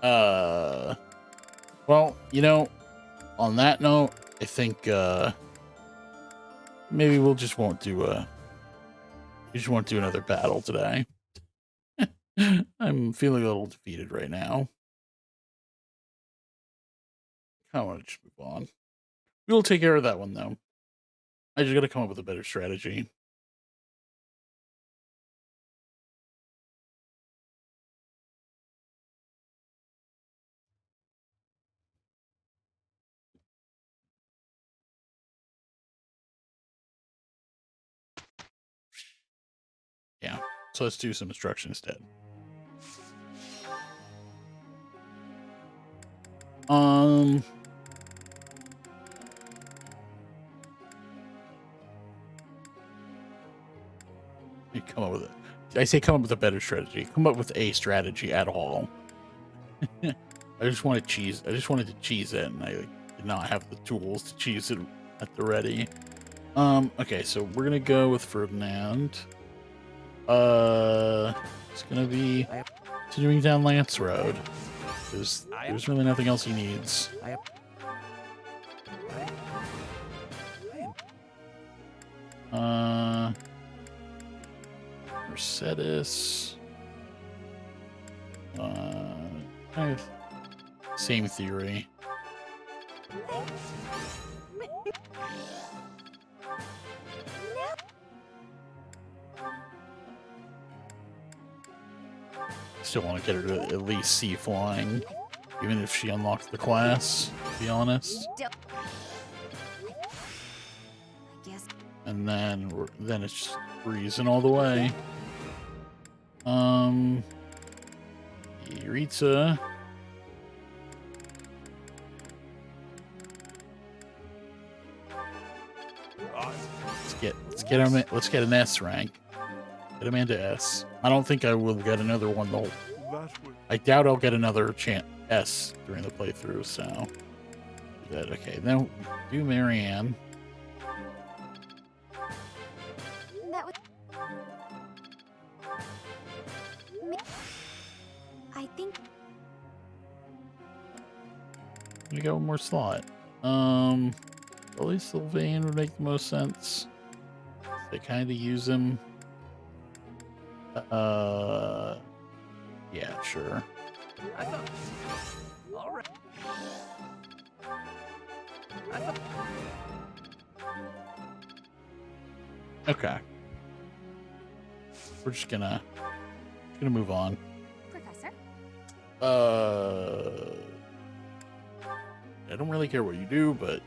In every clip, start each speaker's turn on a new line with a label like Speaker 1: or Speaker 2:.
Speaker 1: Well, you know, on that note, I think maybe we just won't do another battle today. I'm feeling a little defeated right now. I want to just move on. We'll take care of that one though. I just got to come up with a better strategy. Yeah. So let's do some instruction instead. Come up with it. I say come up with a better strategy. Come up with a strategy at all. I just want to cheese. I just wanted to cheese it, and I did not have the tools to cheese it at the ready. Okay, so we're gonna go with Ferdinand. It's gonna be continuing down Lance Road. There's really nothing else he needs. Mercedes. Kind of same theory. Still want to get her to at least see flying, even if she unlocks the class, to be honest. And then it's just breezing all the way. Rita. Let's get an S rank. Get Amanda S. I don't think I will get another one though. I doubt I'll get another S during the playthrough. So good. Okay, then do Marianne.
Speaker 2: I think
Speaker 1: we got one more slot. Probably Sylvain would make the most sense. They kind of use him. Yeah, sure.
Speaker 3: All right.
Speaker 1: Okay. We're just gonna move on.
Speaker 2: Professor.
Speaker 1: I don't really care what you do, but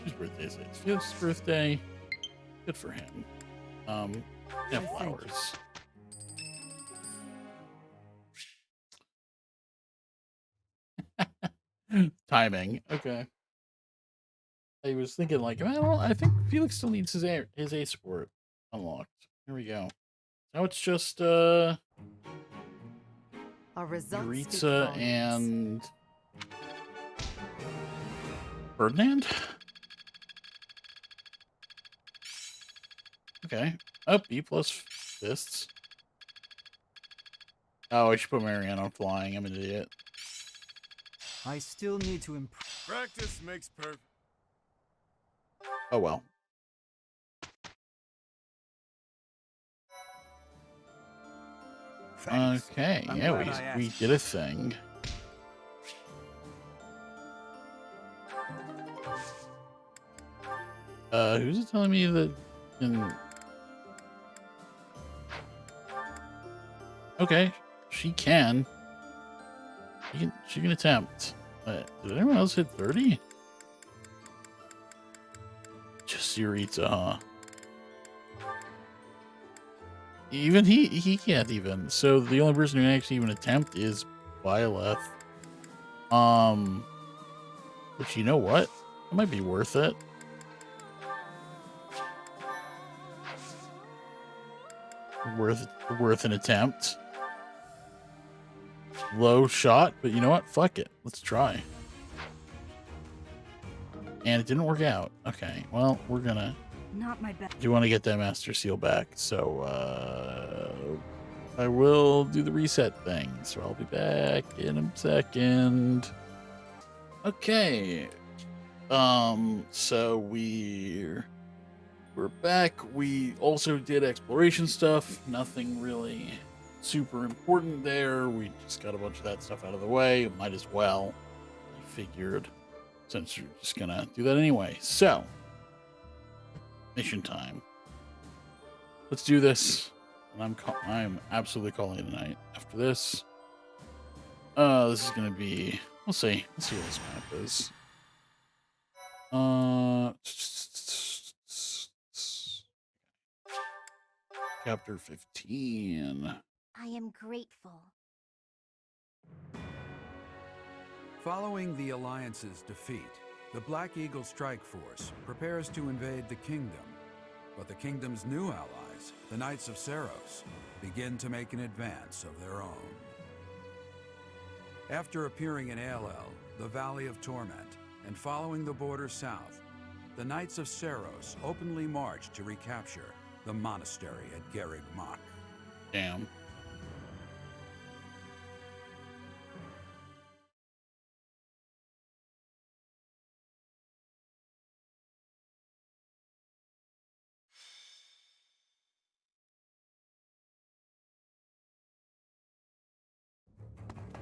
Speaker 1: whose birthday is it? It's Felix's birthday. Good for him. Yeah, flowers. Timing. Okay. I was thinking like, well, I think Felix still needs his A support unlocked. Here we go. Now it's just Eureka and Ferdinand. Okay. Up B plus fists. Oh, I should put Marianne on flying. I'm an idiot.
Speaker 4: I still need to improve.
Speaker 5: Practice makes perfect.
Speaker 1: Oh well.
Speaker 4: Thanks.
Speaker 1: Okay, yeah, we did a thing. Who's it telling me that Okay, she can. She can attempt. Did anyone else hit 30? Just Eureka, huh? Even he can't even. So the only person who can actually even attempt is Byleth. But you know what? It might be worth it. Worth an attempt. Low shot, but you know what? Fuck it. Let's try. And it didn't work out. Okay, well, we're gonna...
Speaker 2: Not my best.
Speaker 1: Do want to get that Master Seal back, so I will do the reset thing, so I'll be back in a second. Okay. So we're back. We also did exploration stuff. Nothing really super important there. We just got a bunch of that stuff out of the way. Might as well. I figured, since you're just gonna do that anyway. So, mission time. Let's do this. And I'm absolutely calling it a night after this. This is gonna be. We'll see. Let's see what this map is. Chapter 15.
Speaker 2: I am grateful.
Speaker 3: Following the Alliance's defeat, the Black Eagle Strike Force prepares to invade the Kingdom. But the Kingdom's new allies, the Knights of Seiros, begin to make an advance of their own. After appearing in Aelel, the Valley of Torment, and following the border south, the Knights of Seiros openly march to recapture the Monastery at Garreg Mach.
Speaker 1: Damn.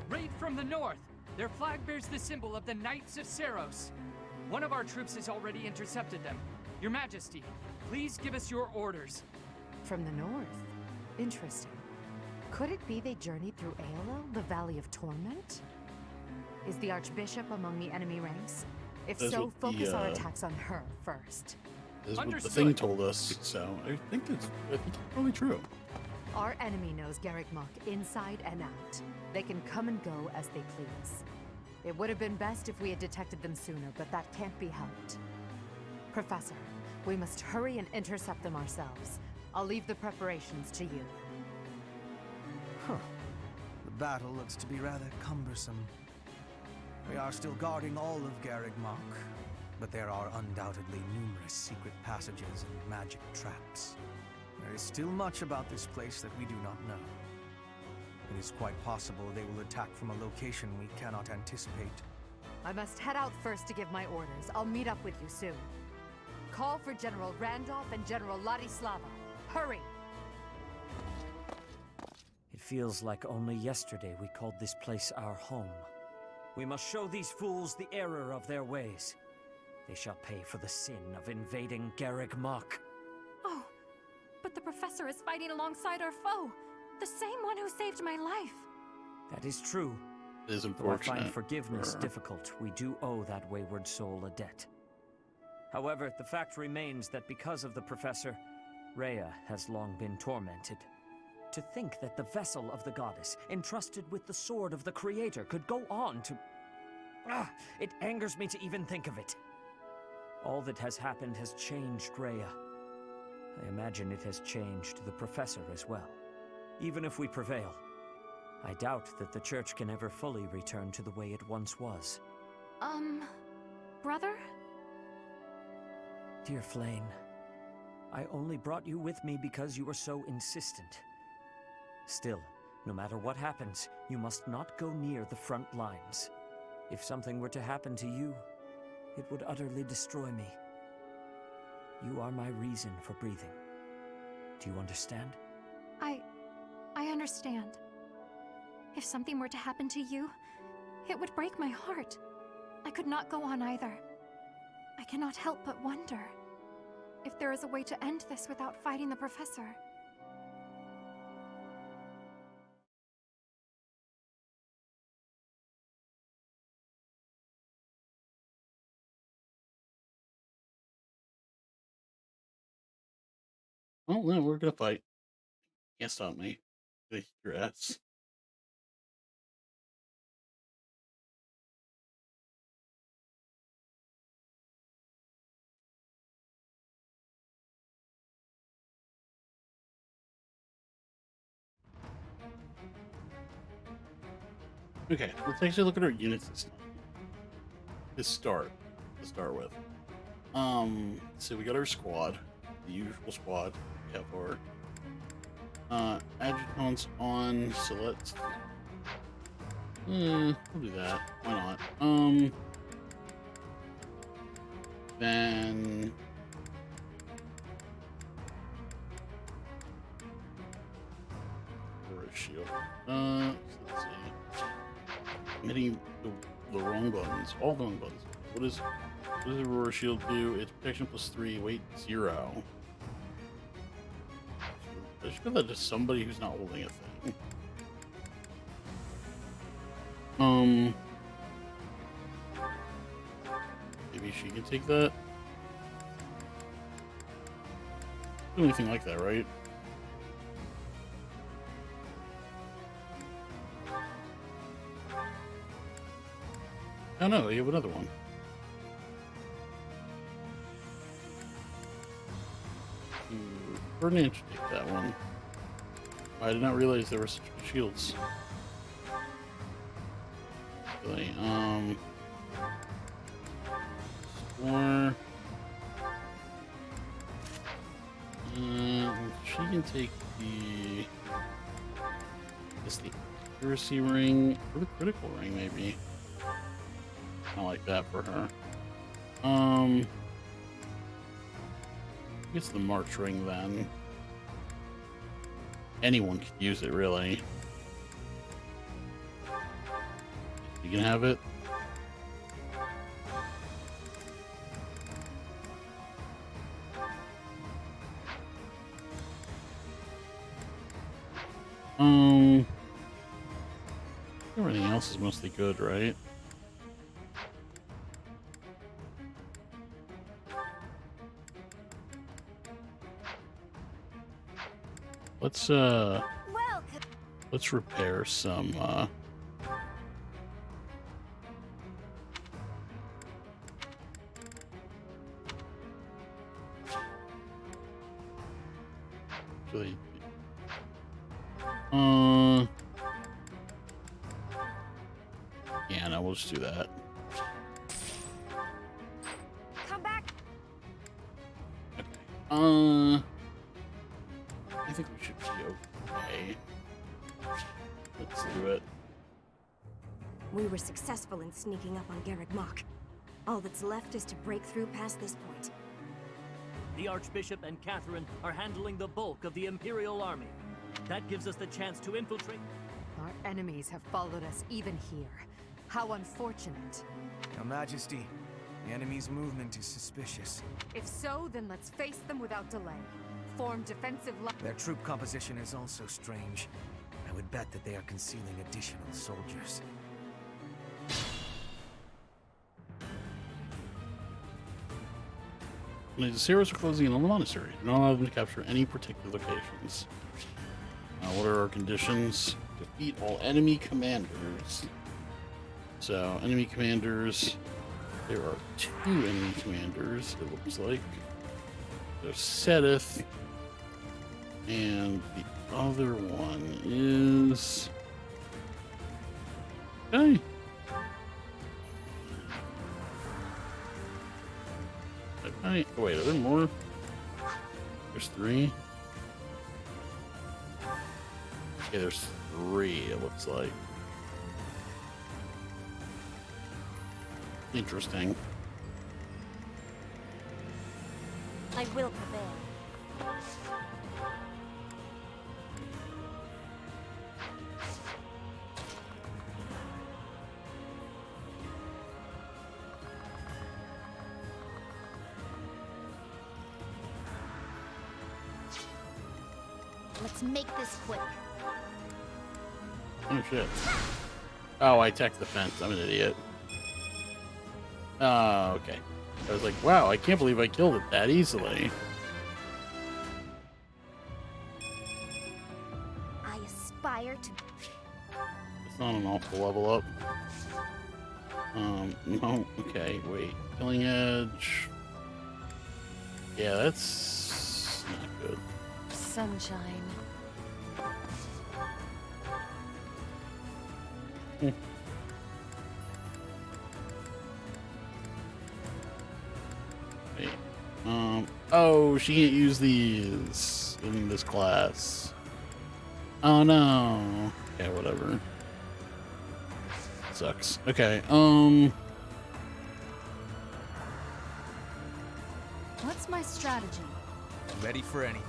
Speaker 5: Raid from the north! Their flag bears the symbol of the Knights of Seiros. One of our troops has already intercepted them. Your Majesty, please give us your orders.
Speaker 6: From the north? Interesting. Could it be they journeyed through Aelel, the Valley of Torment? Is the Archbishop among the enemy ranks? If
Speaker 1: That's
Speaker 6: so,
Speaker 1: what
Speaker 6: focus
Speaker 1: the,
Speaker 6: our attacks on her first.
Speaker 1: This is what the
Speaker 5: Understood.
Speaker 1: thing told us, so I think it's probably true.
Speaker 6: Our enemy knows Garreg Mach inside and out. They can come and go as they please. It would have been best if we had detected them sooner, but that can't be helped. Professor, we must hurry and intercept them ourselves. I'll leave the preparations to you.
Speaker 7: Huh. The battle looks to be rather cumbersome. We are still guarding all of Garreg Mach, but there are undoubtedly numerous secret passages and magic traps. There is still much about this place that we do not know. It is quite possible they will attack from a location we cannot anticipate.
Speaker 6: I must head out first to give my orders. I'll meet up with you soon. Call for General Randolph and General Ladislava. Hurry!
Speaker 8: It feels like only yesterday we called this place our home. We must show these fools the error of their ways. They shall pay for the sin of invading Garreg Mach.
Speaker 2: Oh, but the professor is fighting alongside our foe. The same one who saved my life.
Speaker 8: That is true.
Speaker 1: It is
Speaker 8: Though I
Speaker 1: unfortunate.
Speaker 8: find forgiveness
Speaker 1: for-
Speaker 8: difficult, we do owe that wayward soul a debt. However, the fact remains that because of the professor, Rhea has long been tormented. To think that the vessel of the goddess, entrusted with the sword of the creator, could go on to... it angers me to even think of it. All that has happened has changed Rhea. I imagine it has changed the professor as well. Even if we prevail, I doubt that the church can ever fully return to the way it once was.
Speaker 2: Brother?
Speaker 8: Dear Flame, I only brought you with me because you were so insistent. Still, no matter what happens, you must not go near the front lines. If something were to happen to you, it would utterly destroy me. You are my reason for breathing. Do you understand?
Speaker 2: I understand. If something were to happen to you, it would break my heart. I could not go on either. I cannot help but wonder if there is a way to end this without fighting the professor.
Speaker 1: Oh no, we're gonna fight. Can't stop me. Gonna kick your ass. Okay, let's actually look at our units this time. To start with. So we got our squad, the usual squad we have our adjutants on, so let's we'll do that. Why not? Then or a shield. So let's see. I'm hitting the wrong buttons. All the wrong buttons. What does the Aurora Shield do? It's protection +3, weight 0. I should give that to somebody who's not holding a thing. Maybe she can take that. Do anything like that, right? Oh no, you have another one. Ferdinand should take that one. I did not realize there were such good shields. Really, or she can take the accuracy ring or the critical ring, maybe. I like that for her. I guess the March ring then. Anyone could use it, really. You can have it. Everything else is mostly good, right? Let's repair some really yeah, no, we'll just do that.
Speaker 2: Come back.
Speaker 1: Okay. I think we should be okay. Let's do it.
Speaker 9: We were successful in sneaking up on Garrick Mach. All that's left is to break through past this point.
Speaker 10: The Archbishop and Catherine are handling the bulk of the Imperial army. That gives us the chance to infiltrate.
Speaker 6: Our enemies have followed us even here. How unfortunate.
Speaker 7: Your Majesty, the enemy's movement is suspicious.
Speaker 6: If so, then let's face them without delay. Form defensive
Speaker 7: Their troop composition is also strange. I would bet that they are concealing additional soldiers.
Speaker 1: The Zeros are closing in on the Monastery. Do not allow them to capture any particular locations. What are our conditions? Defeat all enemy commanders. So, enemy commanders. There are 2 enemy commanders, it looks like. There's Sedith. And the other one is... Okay. Okay. Oh, wait, are there more? There's 3. Okay, there's 3, it looks like. Interesting.
Speaker 9: I will prevail.
Speaker 2: Let's make this quick.
Speaker 1: Oh, shit. Oh, I attacked the fence. I'm an idiot. Oh, okay. I was like, wow, I can't believe I killed it that easily.
Speaker 9: I aspire to...
Speaker 1: It's not an awful level up. No, okay, wait. Killing Edge. Yeah, that's not good.
Speaker 2: Sunshine.
Speaker 1: Wait. Oh, she can't use these in this class. Oh no. Okay, whatever. Sucks. Okay,
Speaker 2: What's my strategy?
Speaker 7: Ready for anything.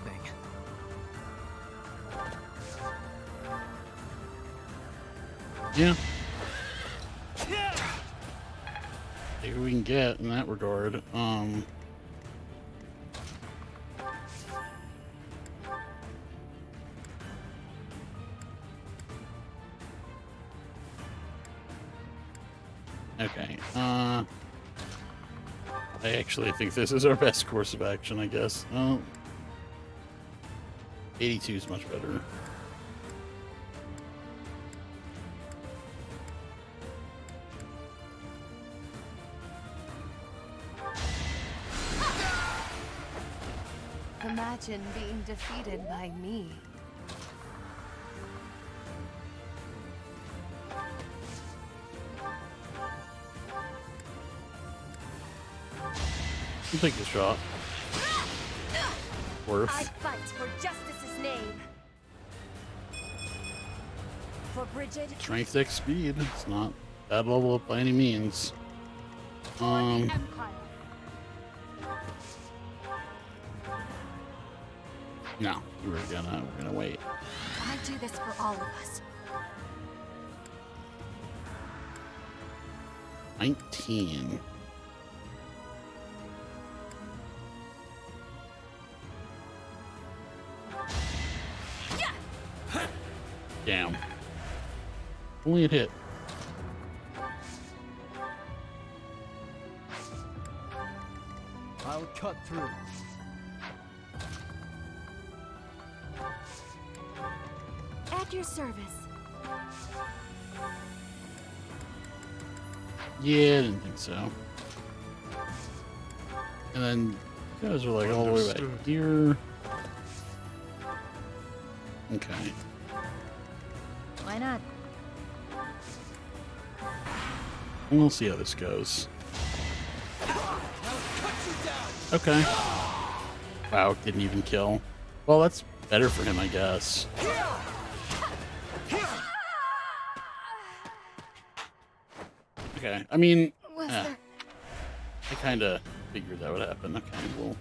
Speaker 1: yeah. See who we can get in that regard. Okay. I actually think this is our best course of action, I guess. 82 is much better.
Speaker 6: Imagine being defeated by me.
Speaker 1: I'll take the shot.
Speaker 9: I
Speaker 1: Worth.
Speaker 9: fight for justice's name. For Bridget,
Speaker 1: Strength X speed. It's not bad level up by any means.
Speaker 9: for the Empire.
Speaker 1: No, we're gonna wait.
Speaker 2: I do this for all of us.
Speaker 1: 19. Damn. Only a hit.
Speaker 4: I'll cut through.
Speaker 9: At your service.
Speaker 1: Yeah, I didn't think so. And then you guys are like all the way back here. Okay.
Speaker 9: Why not?
Speaker 1: We'll see how this goes. Okay. Wow, didn't even kill. Well, that's better for him, I guess. Okay, I mean, I kind of figured that would happen. Okay, we'll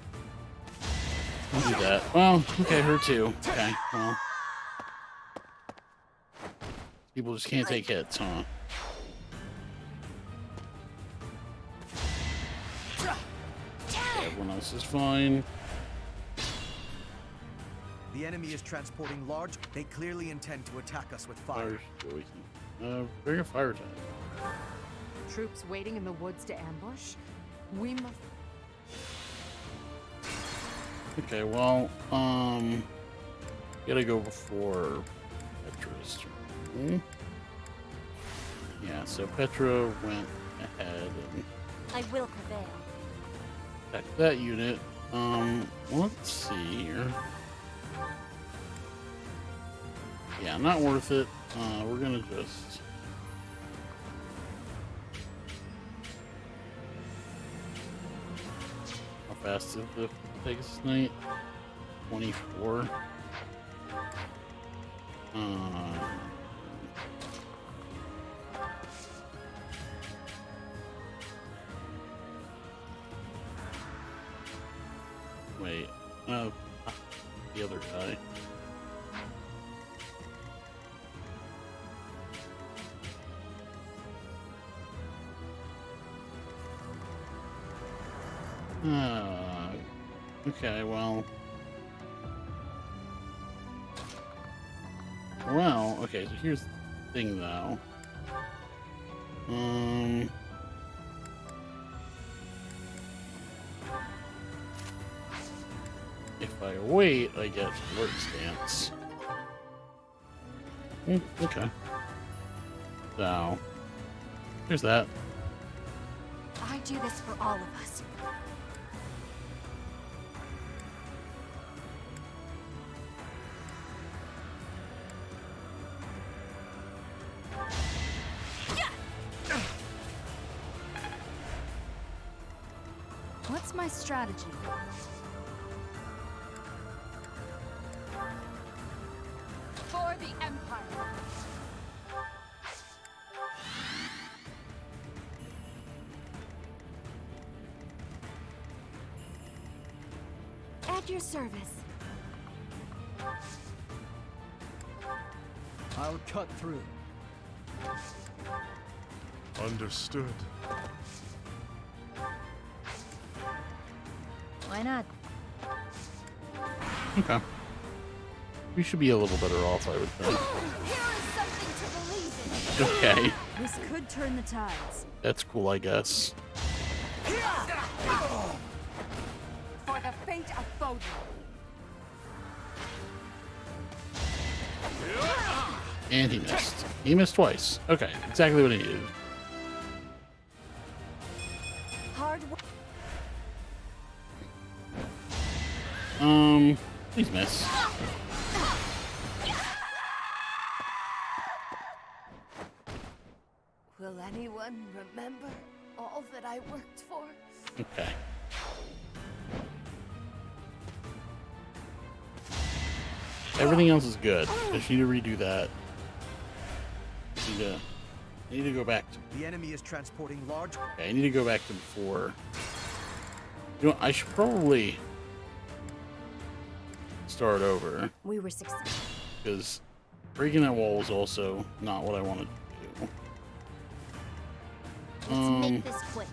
Speaker 1: do that. Well, okay, her too. Okay, well. People just can't take hits, huh? Everyone else is fine.
Speaker 7: The enemy is transporting large. They clearly intend to attack us with fire.
Speaker 1: Bring a fire tank.
Speaker 6: Troops waiting in the woods to ambush? We must...
Speaker 1: Okay, well, gotta go before Petra's turn. Yeah, so Petra went ahead and
Speaker 9: I will prevail.
Speaker 1: attacked that unit. Let's see here. Yeah, not worth it. We're gonna just... How fast is the Pegasus Knight? 24. Wait. The other guy. Okay, well, okay, so here's the thing, though. If I wait, I get alert stance. Okay. So, here's that.
Speaker 2: I do this for all of us. What's my strategy?
Speaker 9: For
Speaker 6: the Empire!
Speaker 9: At your service.
Speaker 4: I'll cut through.
Speaker 11: Understood.
Speaker 6: Why not?
Speaker 1: Okay. We should be a little better off, I would think.
Speaker 6: Here is something to believe in!
Speaker 1: Okay.
Speaker 6: This could turn the tides.
Speaker 1: That's cool, I guess.
Speaker 6: For the fate of Foden.
Speaker 1: And he missed. He missed twice. Okay, exactly what he needed.
Speaker 6: Hard work.
Speaker 1: Please miss.
Speaker 6: Will anyone remember all that I worked for?
Speaker 1: Okay. Everything else is good. I just need to redo that. I need to go back to.
Speaker 7: The enemy is transporting large.
Speaker 1: Okay, I need to go back to before. You know, I should probably start over
Speaker 9: We were successful.
Speaker 1: because breaking that wall is also not what I wanted to do.
Speaker 9: Let's make this quick.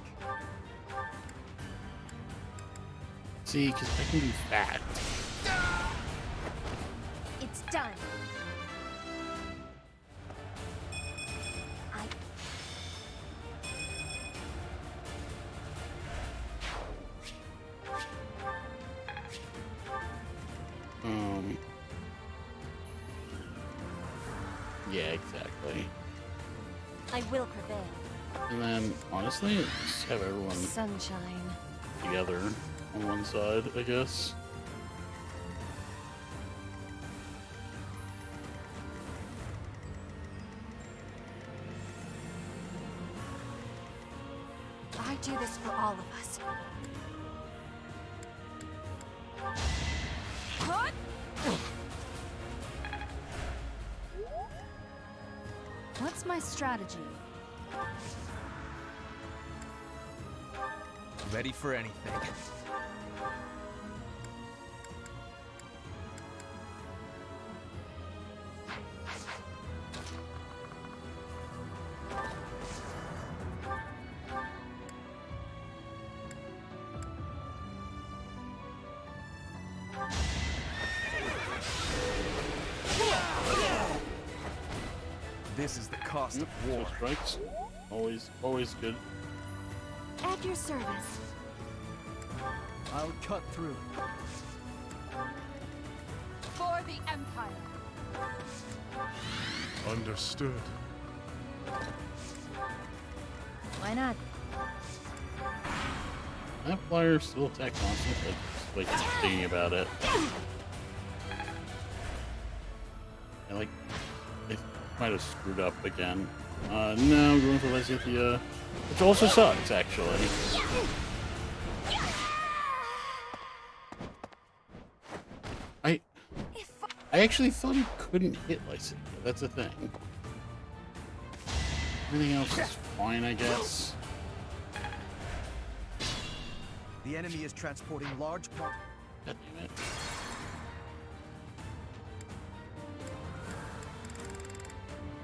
Speaker 1: See, because I can do that.
Speaker 9: It's done.
Speaker 1: Yeah, exactly.
Speaker 9: I will prevail.
Speaker 1: And then, honestly, just have everyone
Speaker 9: Sunshine.
Speaker 1: together on one side, I guess.
Speaker 2: I do this for all of us. What's my strategy?
Speaker 7: Ready for anything. This is the cost of war.
Speaker 1: So strikes. Always good.
Speaker 9: At your service.
Speaker 4: I'll cut through.
Speaker 6: For the Empire.
Speaker 11: Understood.
Speaker 6: Why not?
Speaker 1: That flyer still attack constant, but just, like thinking about it. I might have screwed up again. No, I'm going for Lysithia, which also sucks, actually. I actually thought he couldn't hit Lysithia. That's the thing. Everything else is fine, I guess.
Speaker 7: The enemy is transporting large quantities.
Speaker 1: God damn it.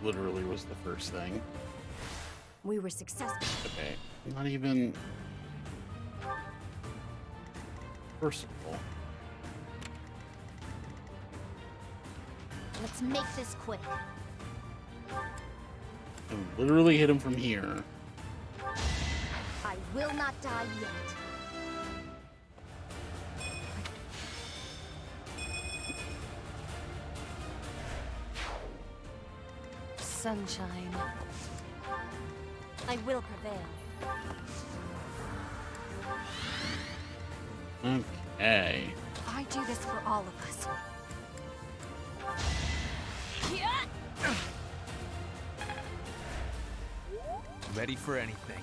Speaker 1: Literally was the first thing.
Speaker 9: We were successful.
Speaker 1: Okay, not even. First of all,
Speaker 9: Let's make this quick.
Speaker 1: I literally hit him from here.
Speaker 9: I will not die yet. Sunshine. I will prevail.
Speaker 1: Okay.
Speaker 2: I do this for all of us.
Speaker 7: Ready for anything.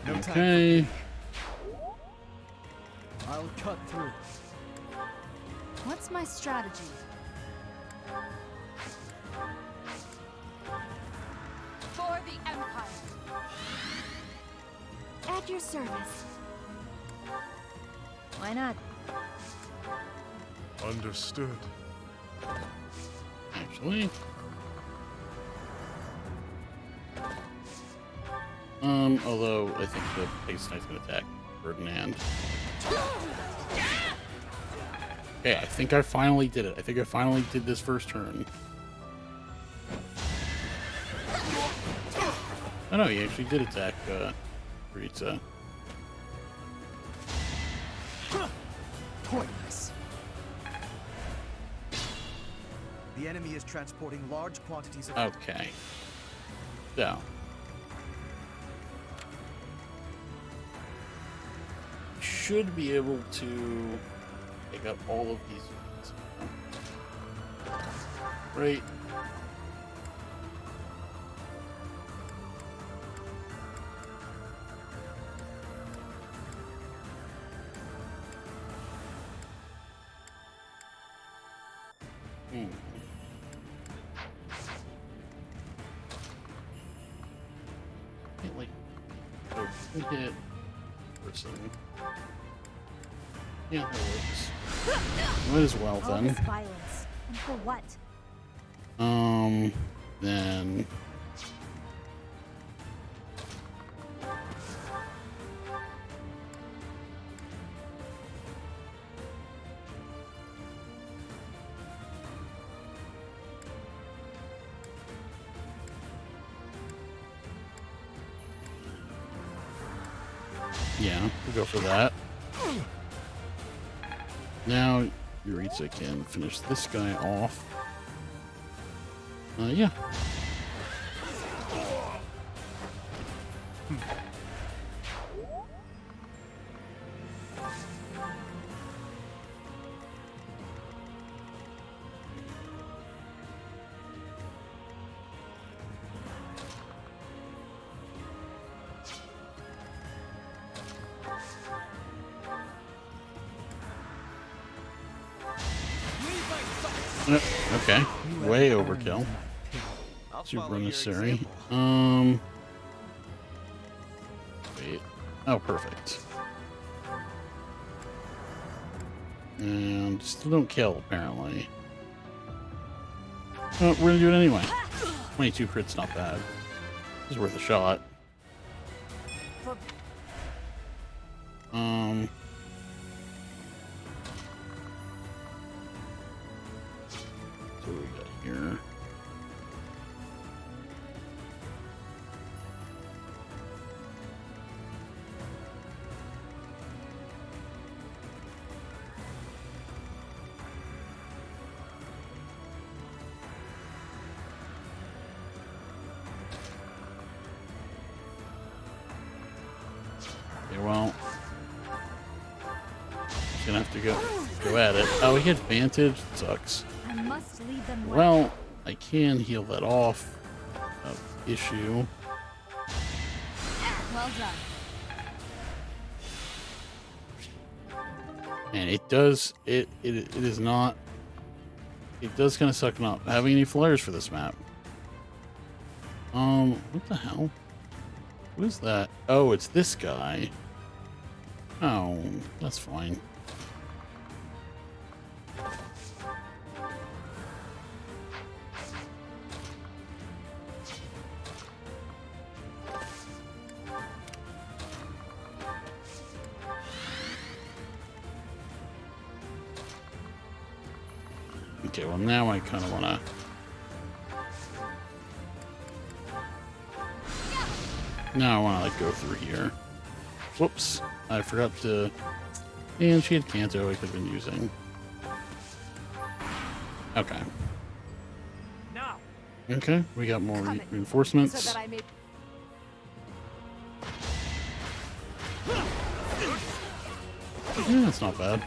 Speaker 4: No time for
Speaker 1: Okay.
Speaker 4: pity. I'll cut through.
Speaker 2: What's my strategy? For the Empire.
Speaker 9: At your service.
Speaker 2: Why not?
Speaker 11: Understood.
Speaker 1: Actually. Although I think the Pegasus Knight's gonna attack Ferdinand. Okay, I think I finally did it. I think I finally did this first turn. Oh no, he actually did attack Ritza.
Speaker 7: Pointless. The enemy is transporting large quantities of...
Speaker 1: Okay. So. Should be able to take out all of these units. Right. Like, so hit person. Yeah, that works. Might as well
Speaker 9: All
Speaker 1: then.
Speaker 9: this violence. And for what?
Speaker 1: Then. Yeah, we'll go for that. Now, Yuritsa can finish this guy off. Yeah. Okay, way overkill. Super unnecessary. Wait. Oh, perfect. And still don't kill, apparently. Oh, we're gonna do it anyway. 22 crit's not bad. It's worth a shot. So what we got here? Okay, well, gonna have to go at it. Oh, he had advantage. Sucks.
Speaker 2: I must lead them
Speaker 1: Well, I can heal that off. Issue.
Speaker 2: Well done.
Speaker 1: And it does. It is not. It does kind of suck not having any flares for this map. What the hell? What is that? Oh, it's this guy. Oh, that's fine. Okay, well now I kind of want to... Now I want to like go through here. Whoops, I forgot to... And she had Kanto I could have been using. Okay.
Speaker 8: Now.
Speaker 1: Okay, we got more reinforcements.
Speaker 6: So that I may...
Speaker 1: Yeah, that's not bad.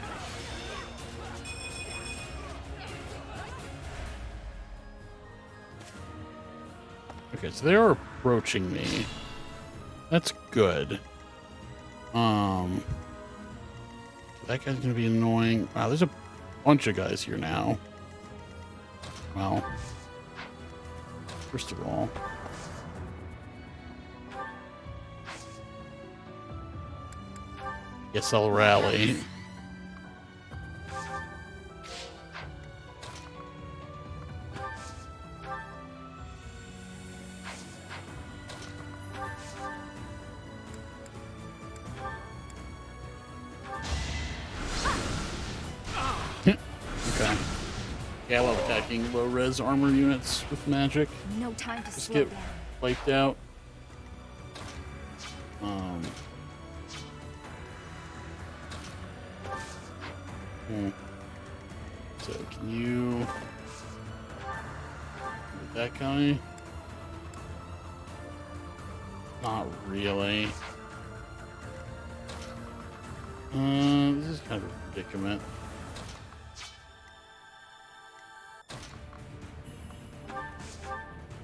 Speaker 1: Okay, so they are approaching me. That's good. That guy's gonna be annoying. Wow, there's a bunch of guys here now. Well, first of all, guess I'll rally. Okay. Yeah, I love attacking low res armor units with magic.
Speaker 2: No time to
Speaker 1: Just
Speaker 2: slow
Speaker 1: get
Speaker 2: down.
Speaker 1: wiped out. So can you with that guy? Not really. This is kind of a predicament.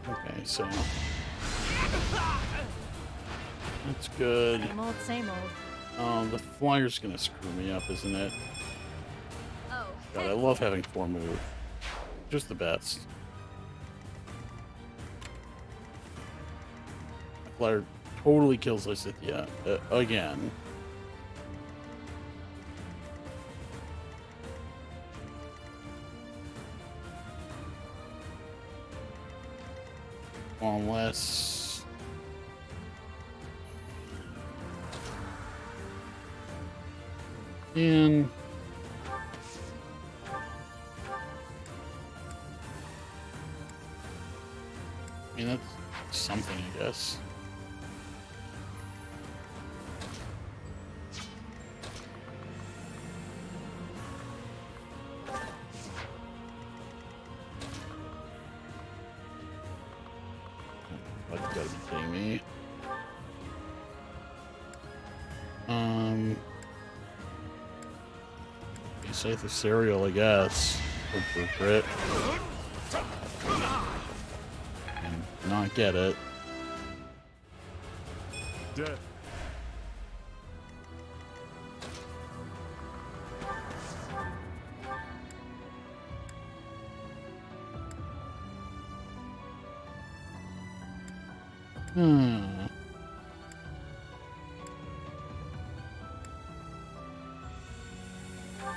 Speaker 1: Okay, so that's good.
Speaker 2: Same old, same old.
Speaker 1: The flyer's gonna screw me up, isn't it?
Speaker 2: Oh,
Speaker 1: God, I love having 4 move. Just the best. Flyer totally kills Lysithia again. Unless and I mean that's something, I guess. You gotta be kidding me. You say the cereal, I guess. For it. And not get it.
Speaker 4: Dead.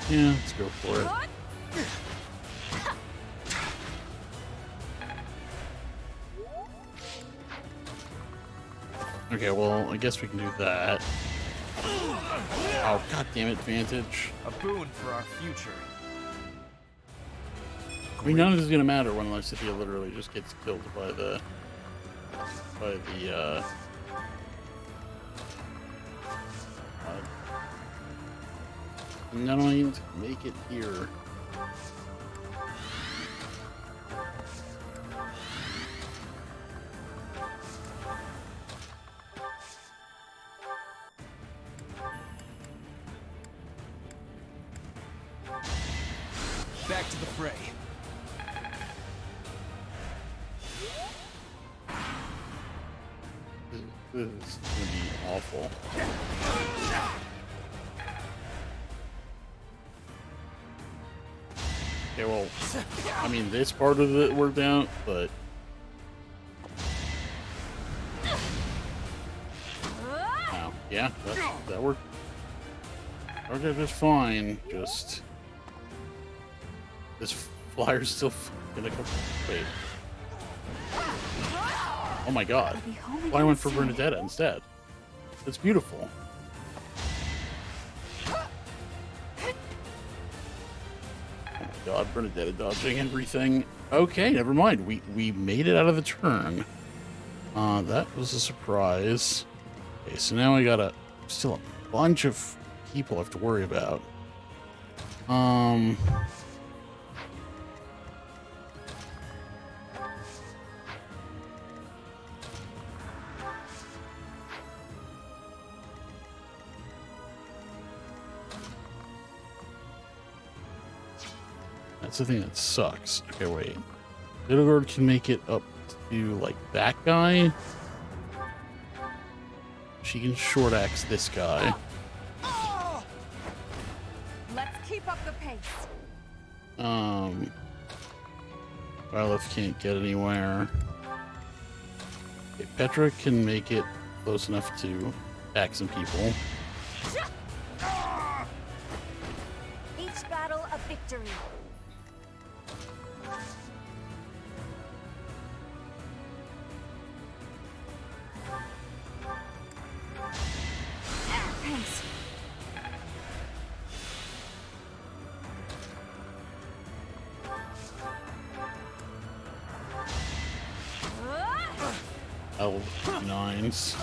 Speaker 1: Yeah, let's go for it. Okay, well, I guess we can do that. Oh, god damn it, Vantage.
Speaker 4: A boon for our future.
Speaker 1: I mean, none of this is gonna matter when Lysithia literally just gets killed by the not only need to make it here.
Speaker 4: Back to the fray.
Speaker 1: This is gonna be awful. Okay, well, I mean, this part of it worked out, but oh, yeah, that worked. Okay, just fine. Just this flyer's still gonna come. Wait. Oh my god. Why went for Bernadetta instead? That's beautiful. Oh my god, Bernadetta dodging everything. Okay, never mind. We made it out of the turn. That was a surprise. Okay, so now we got still a bunch of people I have to worry about. That's the thing that sucks. Okay, wait. Littlegord can make it up to, like, that guy? she can short axe this guy.
Speaker 6: Let's keep up the pace.
Speaker 1: Violet can't get anywhere. Okay, Petra can make it close enough to attack some people.
Speaker 9: Each battle a victory.
Speaker 2: Thanks.
Speaker 1: L9s.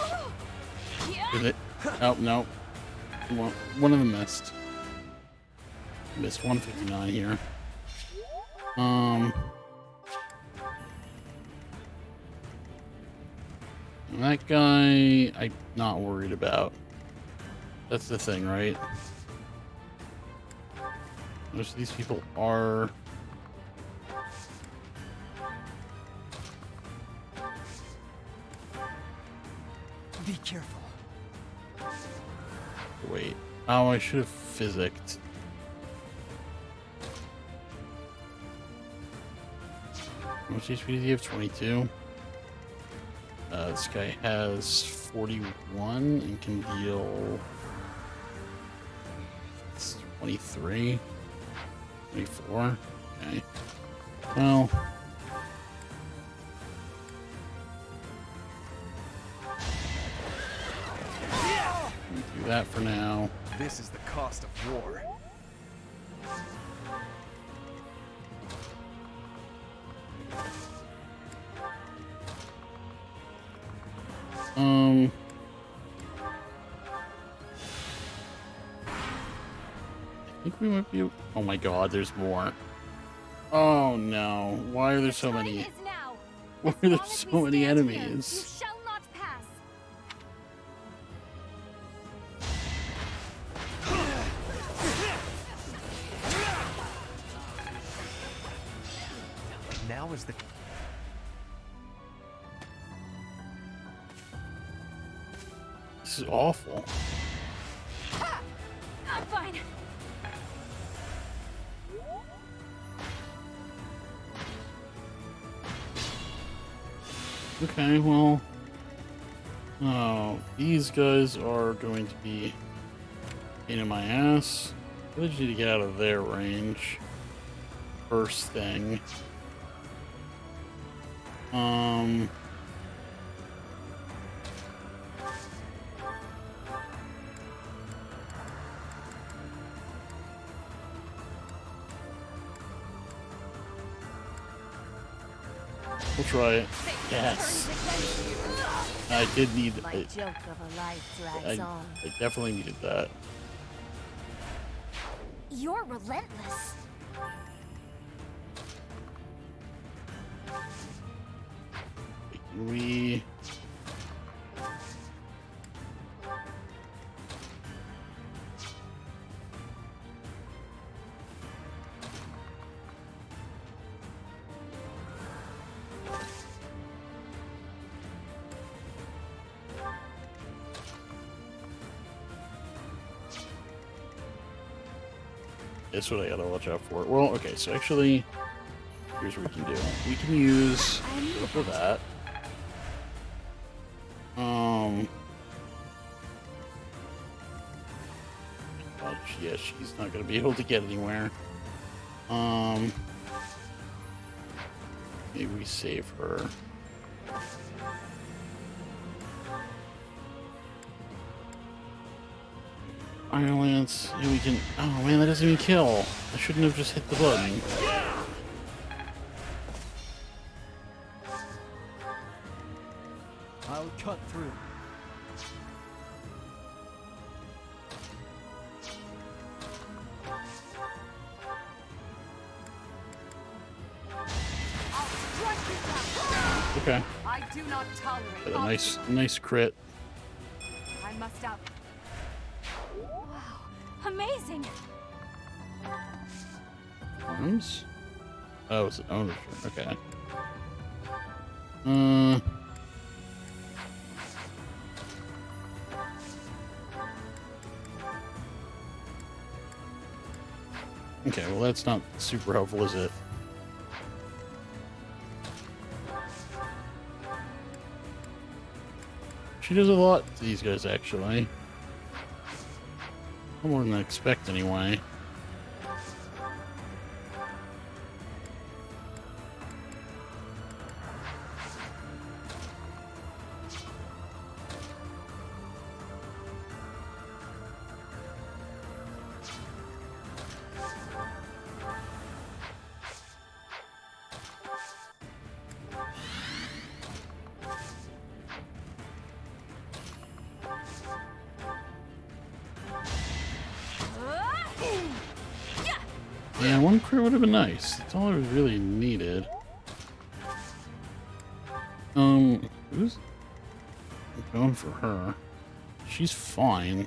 Speaker 1: Did it? Oh, no. One of them missed. Missed 159 here. That guy, I'm not worried about. That's the thing, right? Most of these people are...
Speaker 7: Be careful.
Speaker 1: Wait. Oh, I should have physicked. How much HP does he have? 22. This guy has 41 and can deal 23, 24. Okay. Well, do that for now.
Speaker 4: This is the cost of war.
Speaker 1: I think we might be... Oh my god, there's more. Oh no. Why are there so many? Why are there so many enemies?
Speaker 2: You shall not pass.
Speaker 7: Now is the...
Speaker 1: This is awful.
Speaker 2: I'm fine.
Speaker 1: Okay, well... Oh, these guys are going to be a pain in my ass. I just need to get out of their range. First thing. We'll try it. Yes. I did need
Speaker 9: My
Speaker 1: it.
Speaker 9: joke of a life drags on.
Speaker 1: I definitely needed that.
Speaker 9: You're relentless.
Speaker 1: Can we... That's what I gotta watch out for. Well, okay, so actually, here's what we can do. We can use for that. Yeah, she's not gonna be able to get anywhere. Maybe we save her. Iron Lance, yeah, we can... Oh man, that doesn't even kill. I shouldn't have just hit the button.
Speaker 10: I'll cut through.
Speaker 1: Okay.
Speaker 6: I do not tolerate
Speaker 1: Got a nice crit.
Speaker 6: I must out.
Speaker 2: Amazing.
Speaker 1: Arms? Oh, it's an owner. Okay. Okay, well that's not super helpful, is it? She does a lot to these guys, actually. More than I expect, anyway. Yeah, one crit would have been nice. That's all I really needed. Who's going for her? She's fine.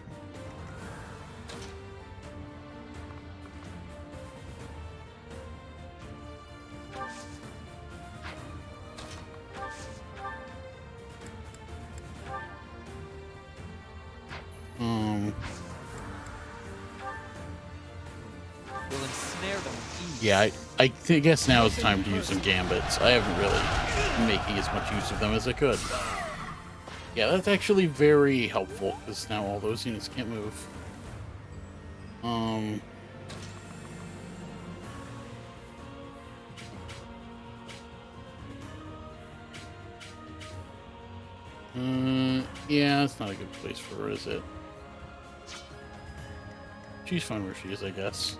Speaker 4: We'll ensnare them with ease.
Speaker 1: Yeah, I guess now it's time to use some gambits. I haven't really been making as much use of them as I could. Yeah, that's actually very helpful, because now all those units can't move. Yeah, it's not a good place for her, is it? She's fine where she is, I guess.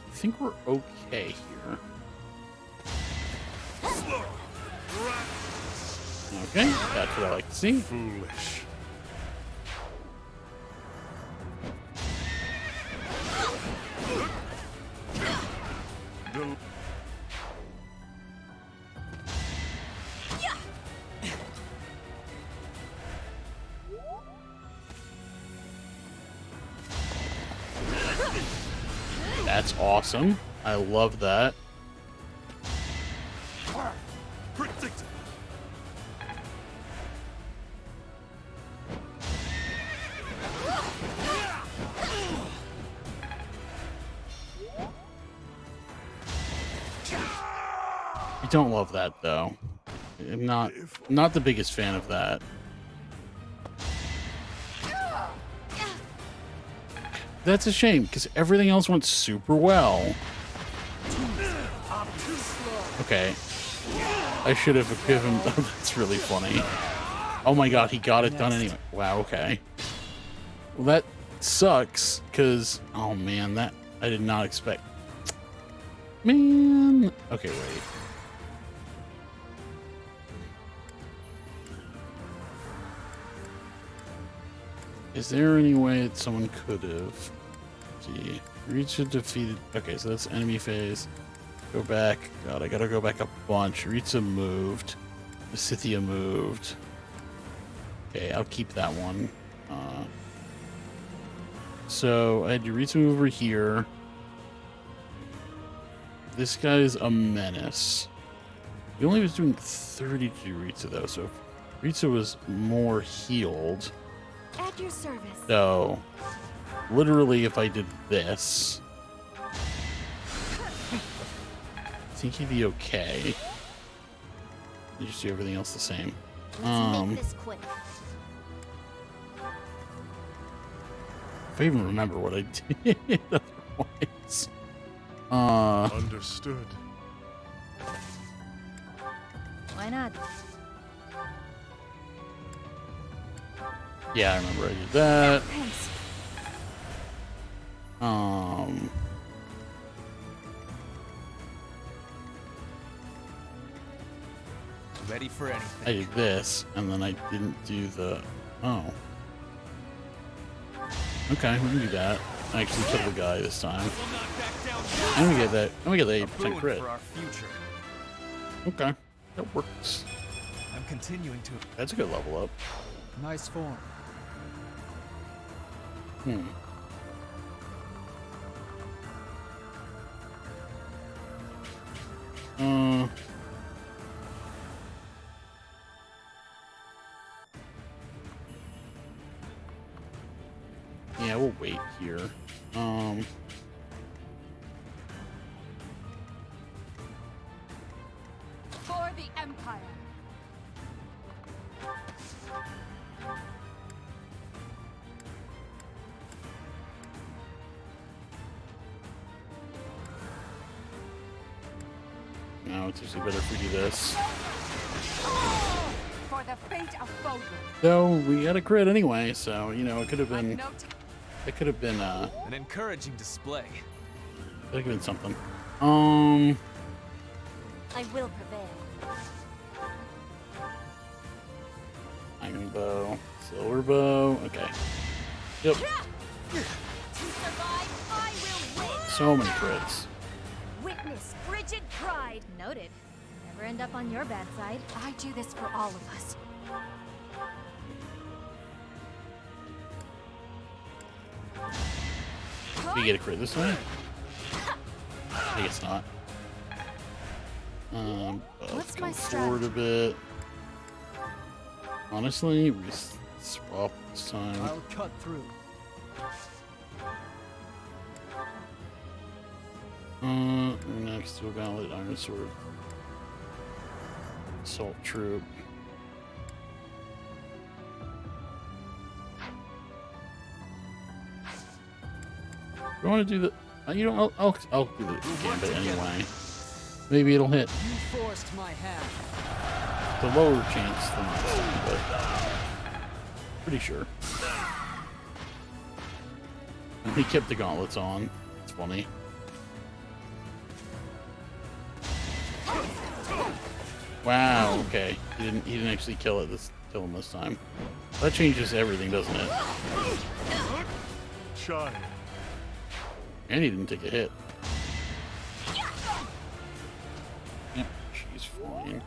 Speaker 1: I think we're okay here. Okay, that's what I like to see.
Speaker 4: Foolish.
Speaker 1: That's awesome. I love that.
Speaker 4: Predicted.
Speaker 1: I don't love that though. I'm not the biggest fan of that. That's a shame because everything else went super well. Okay. I should have given him. That's really funny. Oh my god, he got it done anyway. Wow, okay. Well, that sucks because, oh man, that I did not expect. Man. Okay, wait. Is there any way that someone could have? See, reach a defeated. Okay, so that's enemy phase. Go back. God, I gotta go back a bunch. Ritza moved. Scythia moved. Okay, I'll keep that one. So I had Yuritsa move over here. This guy's a menace. He only was doing 30 to Yuritsa though, so if Yuritsa was more healed.
Speaker 9: At your service.
Speaker 1: So, literally, if I did this, I think he'd be okay. You just do everything else the same.
Speaker 9: Let's make this quick.
Speaker 1: If I even remember what I did otherwise.
Speaker 4: Understood.
Speaker 9: Why not?
Speaker 1: Yeah, I remember I did that.
Speaker 9: Thanks.
Speaker 4: Ready for anything.
Speaker 1: I did this, and then I didn't do the. Oh. Okay, we can do that. I actually killed the guy this time. And we get that. And we get the 8% crit.
Speaker 4: For our future.
Speaker 1: Okay, that works.
Speaker 4: I'm continuing to.
Speaker 1: That's a good level up.
Speaker 7: Nice form.
Speaker 1: Yeah, we'll wait here.
Speaker 6: For the Empire.
Speaker 1: No, it's usually better if we do this.
Speaker 6: For the fate of Foden.
Speaker 1: Though we had a crit anyway, so you know it could have been. It could have been
Speaker 4: An encouraging display.
Speaker 1: could have been something.
Speaker 9: I will prevail.
Speaker 1: Iron bow, silver bow. Okay. Yep.
Speaker 9: To survive, I will win.
Speaker 1: So many crits.
Speaker 9: Witness frigid pride. Noted. Never end up on your bad side.
Speaker 2: I do this for all of us.
Speaker 1: Did we get a crit this time? I guess not.
Speaker 2: What's my
Speaker 1: forward a bit. Honestly, we swap this time.
Speaker 10: I'll cut through.
Speaker 1: Next to a gauntlet, iron sword, assault troop. You want to do the? You know, I'll do the gambit anyway. Maybe it'll hit.
Speaker 10: You forced my hand.
Speaker 1: The lower chance than this time, but pretty sure. He kept the gauntlets on. It's funny. Wow. Okay. He didn't actually kill him this time. That changes everything, doesn't it?
Speaker 4: Shine.
Speaker 1: And he didn't take a hit. Yep, she's fine.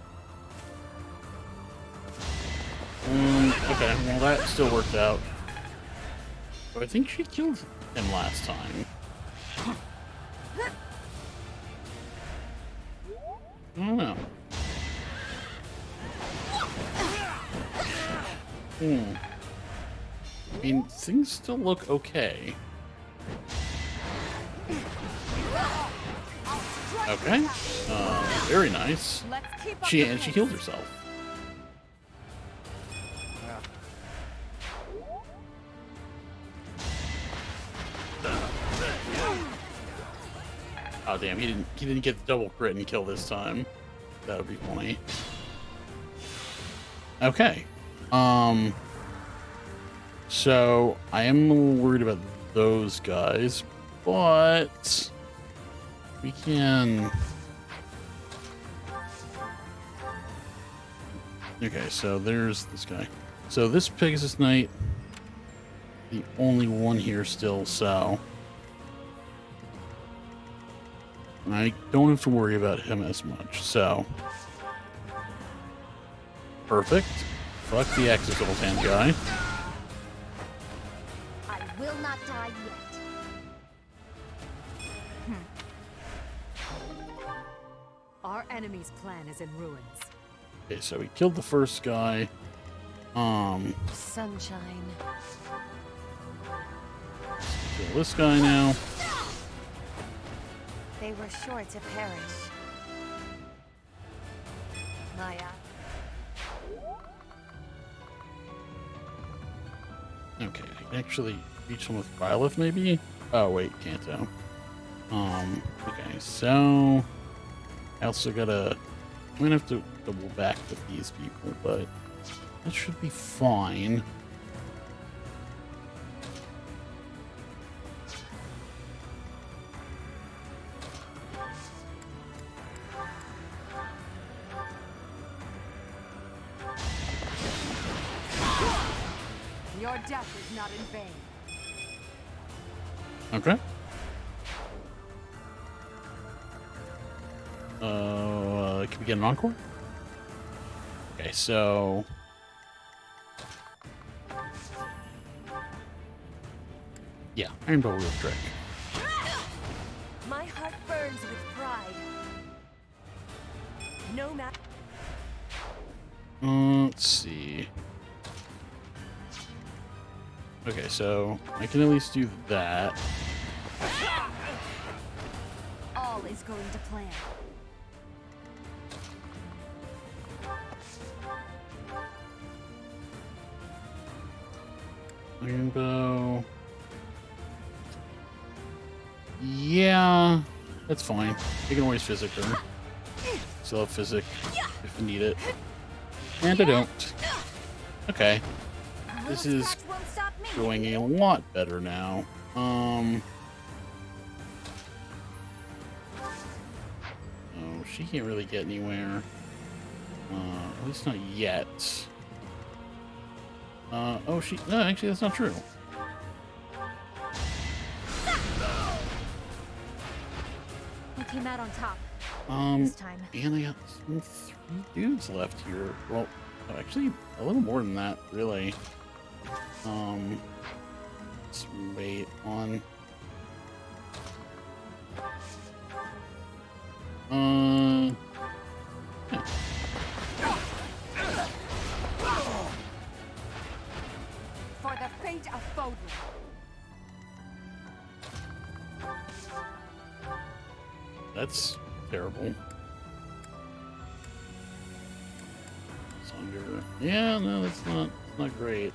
Speaker 1: Okay, well that still worked out. But I think she killed him last time. I don't know. I mean, things still look okay. Okay. Very nice. She killed herself. Oh damn, he didn't get the double crit and kill this time. That would be funny. Okay. So I am a little worried about those guys, but we can. Okay, so there's this guy. So this Pegasus Knight, the only one here still, so I don't have to worry about him as much. So perfect. Fuck the Exosoul Hand guy.
Speaker 9: I will not die yet.
Speaker 6: Our enemy's plan is in ruins.
Speaker 1: Okay, so we killed the first guy.
Speaker 9: Sunshine.
Speaker 1: Kill this guy now.
Speaker 9: They were sure to perish. Maya.
Speaker 1: Okay, I can actually reach him with Byleth, maybe? Oh, wait, Kanto. Okay, so I also gotta. I'm gonna have to double back with these people, but that should be fine.
Speaker 6: Your death is not in vain.
Speaker 1: Okay. Can we get an encore? Okay, so yeah, Iron Bow Wheel Trick.
Speaker 9: My heart burns with pride. No matter.
Speaker 1: Let's see. Okay, so I can at least do that.
Speaker 9: All is going to plan.
Speaker 1: Rainbow. Yeah, that's fine. You can always physic her. Still have physic if you need it. And I don't. Okay. This is going a lot better now. Oh, she can't really get anywhere. At least not yet. Oh, no, actually, that's not true.
Speaker 9: We came out on top.
Speaker 1: And
Speaker 9: This time.
Speaker 1: I got 3 dudes left here. Well, actually, a little more than that, really. Let's wait on. Yeah.
Speaker 6: For the fate of Fodlan.
Speaker 1: That's terrible. It's under. Yeah, no, that's not great.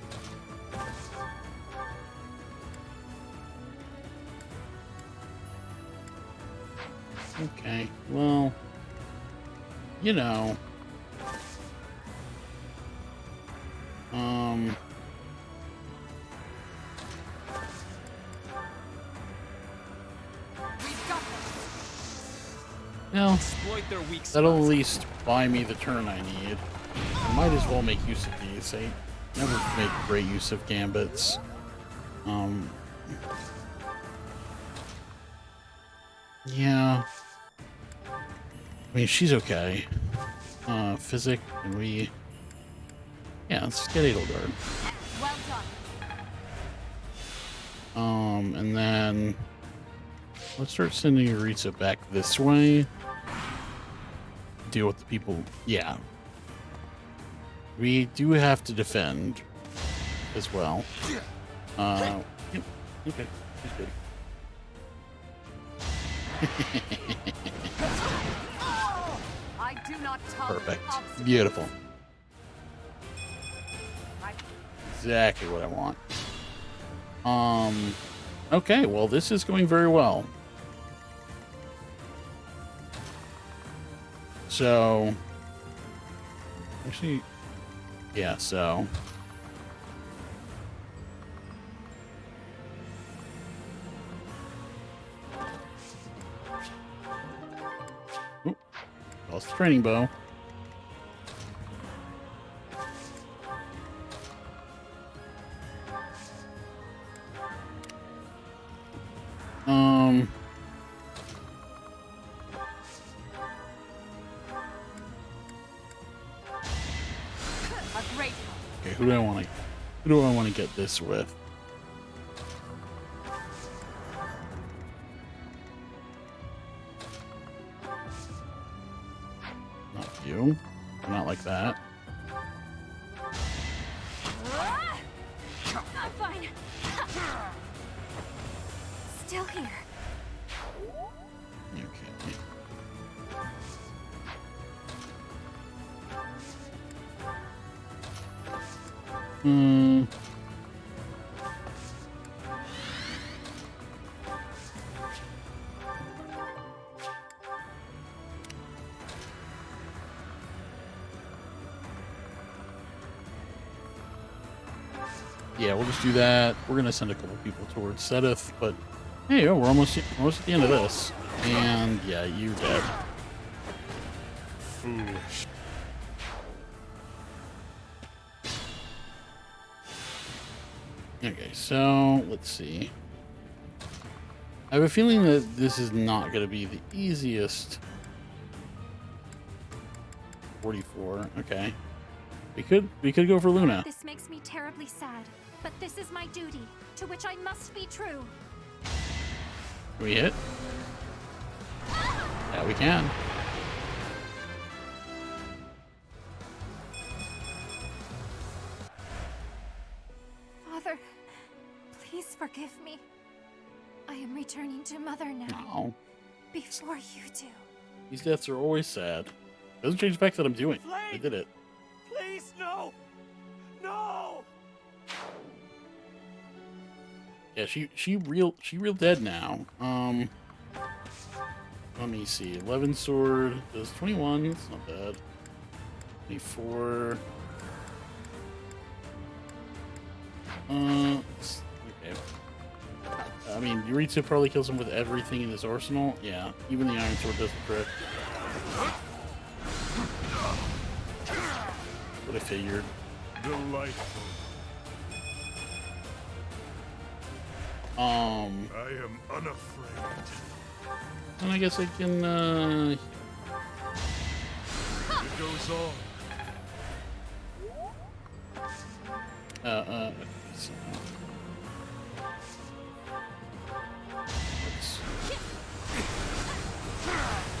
Speaker 1: Okay, well, you know, well,
Speaker 4: Exploit their weak
Speaker 1: that'll at
Speaker 4: spots.
Speaker 1: least buy me the turn I need. I might as well make use of these. I never make great use of gambits. Yeah. I mean, she's okay. Physic, and we... Yeah, let's get Edelgard.
Speaker 6: Well done.
Speaker 1: And then... Let's start sending Yuritsa back this way. Deal with the people... Yeah. We do have to defend as well. Yep. Okay. She's good.
Speaker 6: I do not tolerate
Speaker 1: Perfect.
Speaker 6: obstacles.
Speaker 1: Beautiful.
Speaker 6: I-
Speaker 1: Exactly what I want. Okay, well, this is going very well. So, actually, yeah, so. Oop, lost the training bow.
Speaker 6: A great
Speaker 1: Okay, who do I want to get this with? Not you. Not like that.
Speaker 9: I'm fine. Still here.
Speaker 1: Okay. Yeah, we'll just do that. We're gonna send a couple people towards Sedith, but hey, oh, we're almost at the end of this. And yeah, you're dead. Foolish. Okay, so let's see. I have a feeling that this is not going to be the easiest. 44. Okay, we could go for Luna.
Speaker 2: This makes me terribly sad, but this is my duty, to which I must be true.
Speaker 1: Can we hit? Yeah, we can.
Speaker 2: Father, Forgive me. I am returning to Mother now.
Speaker 1: No.
Speaker 2: Before you do.
Speaker 1: These deaths are always sad. Doesn't change the fact that I'm doing it. I did it.
Speaker 10: Please, no! No!
Speaker 1: Yeah, she real dead now. Let me see. 11 sword does 21. It's not bad. 24. Okay. I mean, Yuritsu probably kills him with everything in his arsenal. Yeah, even the iron sword does the trick. What I figured.
Speaker 11: Delightful. I am unafraid.
Speaker 1: And I guess I can,
Speaker 11: It goes on.
Speaker 1: so.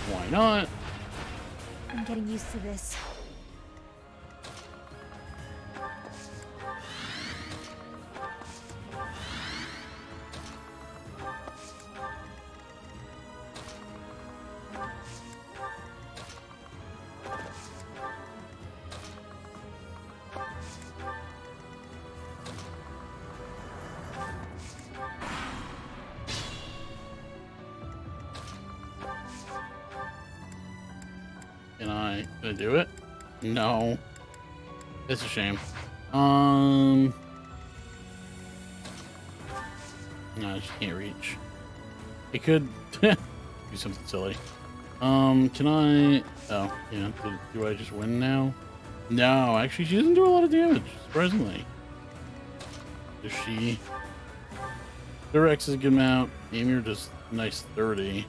Speaker 1: Why not?
Speaker 2: I'm getting used to this.
Speaker 1: Can I do it? No. It's a shame. No, I just can't reach. It could do something silly. Can I? Oh, yeah. Do I just win now? No, actually, she doesn't do a lot of damage, surprisingly. Does she? Durex is a good amount. Amir does nice 30.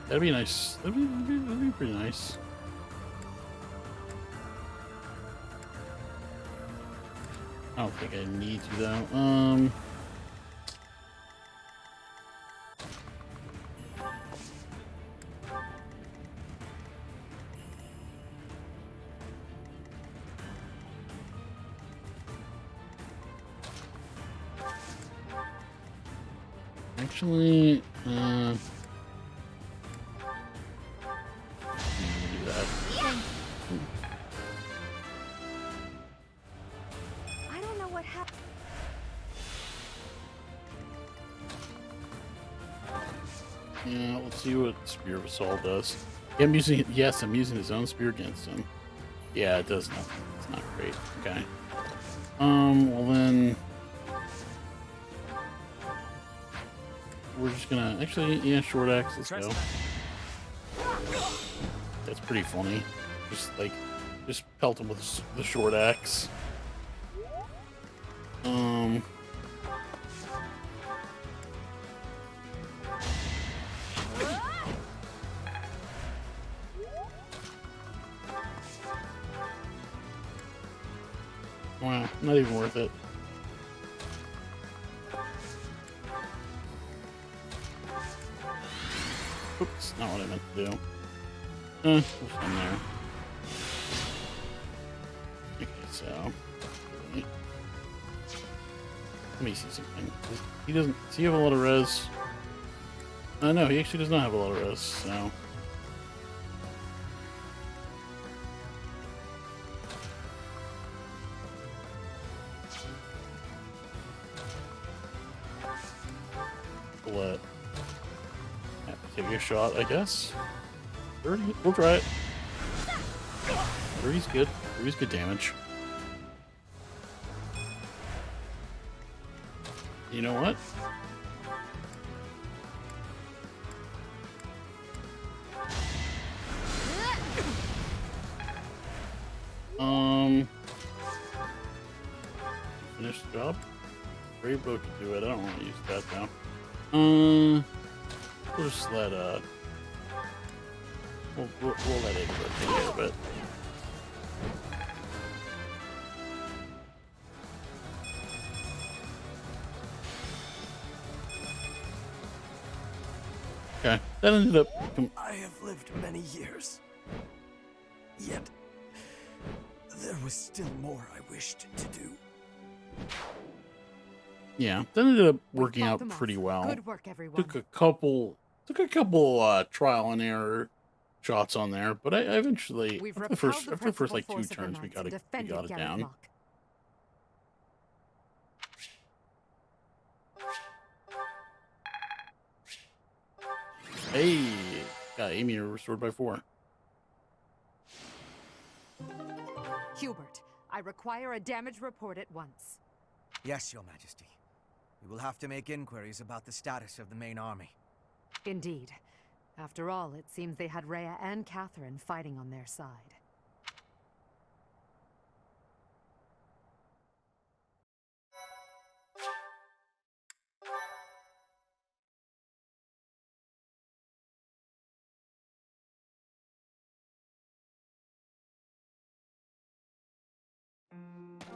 Speaker 1: That'd be nice. That'd be pretty nice. I don't think I need to though. Actually, yeah, let's see what Spear of Assault does. Yeah, I'm using his own spear against him. Yeah, it does nothing. It's not great. Okay. Well then we're just gonna actually, yeah, short axe, let's go. That's pretty funny. Just pelt him with the short axe. Wow, not even worth it. Oops, not what I meant to do. What's in there? Okay, so let me see something. He doesn't. Does he have a lot of res? No, he actually does not have a lot of res. So. Let take a shot, I guess. 30, we'll try it. 30's good. 30's good damage. You know what? Finish the job. Brave Bow could do it. I don't want to use that now. We'll just let we'll let it rotate a little bit. Okay, that ended up.
Speaker 7: I have lived many years. Yet, there was still more I wished to do.
Speaker 1: Yeah, that ended up
Speaker 6: We
Speaker 1: working
Speaker 6: fought
Speaker 1: out
Speaker 6: them off.
Speaker 1: pretty well.
Speaker 6: Good work, everyone.
Speaker 1: Took a couple trial and error shots on there, but I eventually
Speaker 6: We've
Speaker 1: after the first
Speaker 6: repelled the
Speaker 1: like two
Speaker 6: principal force of the
Speaker 1: turns we
Speaker 6: knights
Speaker 1: got
Speaker 6: and
Speaker 1: it
Speaker 6: defended Garreg
Speaker 1: down.
Speaker 6: Mach.
Speaker 1: Hey, got Amy restored by 4.
Speaker 6: Hubert, I require a damage report at once.
Speaker 7: Yes, Your Majesty. We will have to make inquiries about the status of the main army.
Speaker 6: Indeed. After all, it seems they had Rhea and Catherine fighting on their side.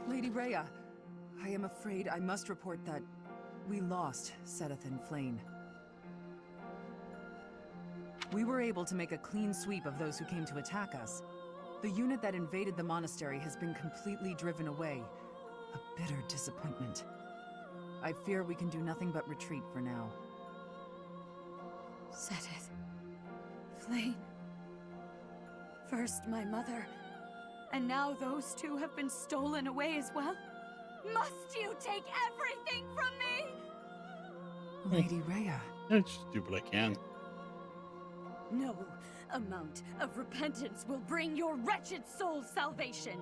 Speaker 12: Lady Rhea, I am afraid I must report that we lost Seteth and Flane. We were able to make a clean sweep of those who came to attack us. The unit that invaded the monastery has been completely driven away. A bitter disappointment. I fear we can do nothing but retreat for now.
Speaker 13: Seteth. Flane. First my mother, and now those two have been stolen away as well? Must you take everything from me?
Speaker 12: Lady Rhea.
Speaker 1: I just do what I can.
Speaker 13: No amount of repentance will bring your wretched soul salvation.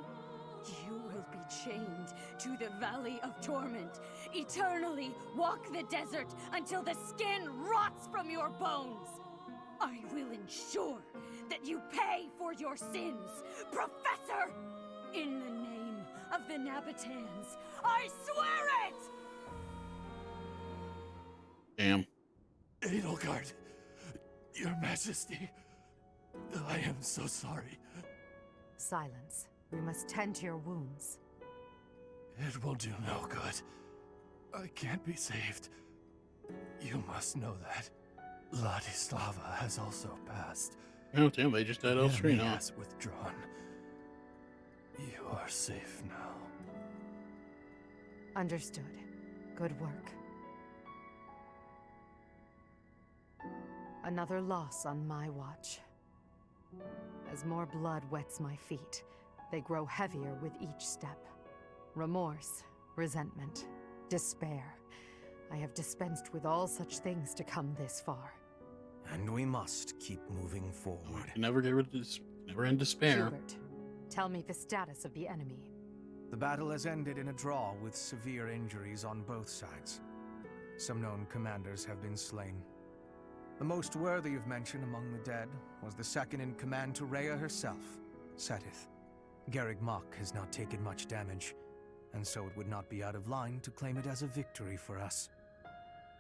Speaker 13: You will be chained to the Valley of Torment, eternally walk the desert until the skin rots from your bones. I will ensure that you pay for your sins, Professor! In the name of the Nabatans, I swear it!
Speaker 1: Damn.
Speaker 11: Edelgard, Your Majesty, I am so sorry.
Speaker 6: Silence. We must tend to your wounds.
Speaker 11: It will do no good. I can't be saved. You must know that. Ladislava has also passed.
Speaker 1: Oh damn, they just died off screen,
Speaker 11: The enemy
Speaker 1: huh?
Speaker 11: has withdrawn. You are safe now.
Speaker 6: Understood. Good work. Another loss on my watch. As more blood wets my feet, they grow heavier with each step. Remorse, resentment, despair. I have dispensed with all such things to come this far.
Speaker 7: And we must keep moving forward.
Speaker 1: Never get rid of this. Never in despair.
Speaker 6: Hubert, tell me the status of the enemy.
Speaker 7: The battle has ended in a draw with severe injuries on both sides. Some known commanders have been slain. The most worthy of mention among the dead was the second in command to Rhea herself, Seteth. Garreg Mach has not taken much damage, and so it would not be out of line to claim it as a victory for us.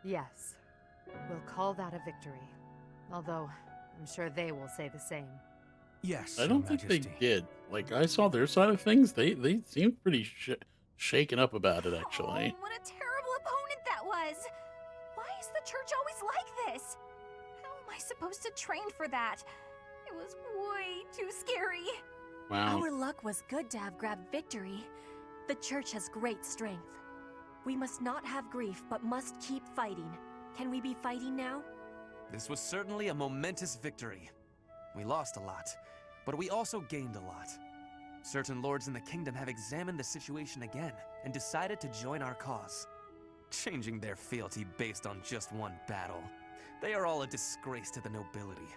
Speaker 6: Yes, we'll call that a victory. Although, I'm sure they will say the same.
Speaker 7: Yes,
Speaker 1: I don't
Speaker 7: Your
Speaker 1: think
Speaker 7: Majesty.
Speaker 1: they did. Like, I saw their side of things. They seemed pretty shaken up about it, actually.
Speaker 2: Oh, what a terrible opponent that was! Why is the church always like this? How am I supposed to train for that? It was way too scary.
Speaker 1: Wow.
Speaker 9: Our luck was good to have grabbed victory. The church has great strength. We must not have grief, but must keep fighting. Can we be fighting now?
Speaker 4: This was certainly a momentous victory. We lost a lot, but we also gained a lot. Certain lords in the kingdom have examined the situation again and decided to join our cause, changing their fealty based on just one battle. They are all a disgrace to the nobility.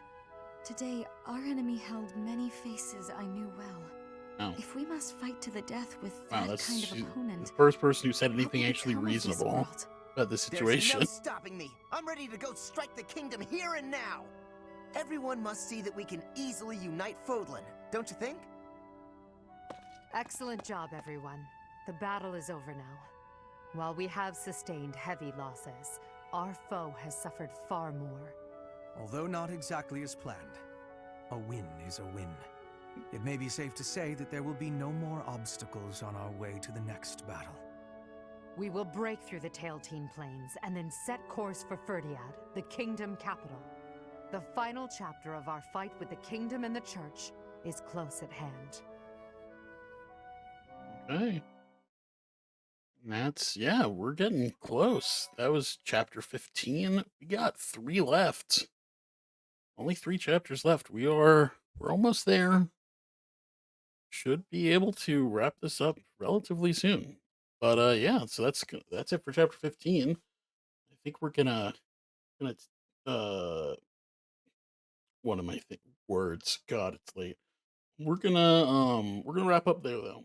Speaker 13: Today, our enemy held many faces I knew well.
Speaker 1: Oh.
Speaker 13: If we must fight to the death with
Speaker 1: Wow,
Speaker 13: that
Speaker 1: that's
Speaker 13: kind of
Speaker 1: the
Speaker 13: opponent,
Speaker 1: first person who said
Speaker 13: what
Speaker 1: anything
Speaker 13: will
Speaker 1: actually
Speaker 13: become of this
Speaker 1: reasonable
Speaker 13: world?
Speaker 1: about the situation.
Speaker 14: There's no stopping me. I'm ready to go strike the kingdom here and now. Everyone must see that we can easily unite Fodlan, don't you think?
Speaker 6: Excellent job, everyone. The battle is over now. While we have sustained heavy losses, our foe has suffered far more.
Speaker 7: Although not exactly as planned, a win is a win. It may be safe to say that there will be no more obstacles on our way to the next battle.
Speaker 6: We will break through the Tailtean Plains and then set course for Ferdiad, the kingdom capital. The final chapter of our fight with the kingdom and the church is close at hand.
Speaker 1: Okay. Yeah, we're getting close. That was chapter 15. We got 3 left. Only 3 chapters left. We're almost there. Should be able to wrap this up relatively soon. But yeah, so that's it for chapter 15. I think we're gonna uh one of my words. God, it's late. We're gonna wrap up there though.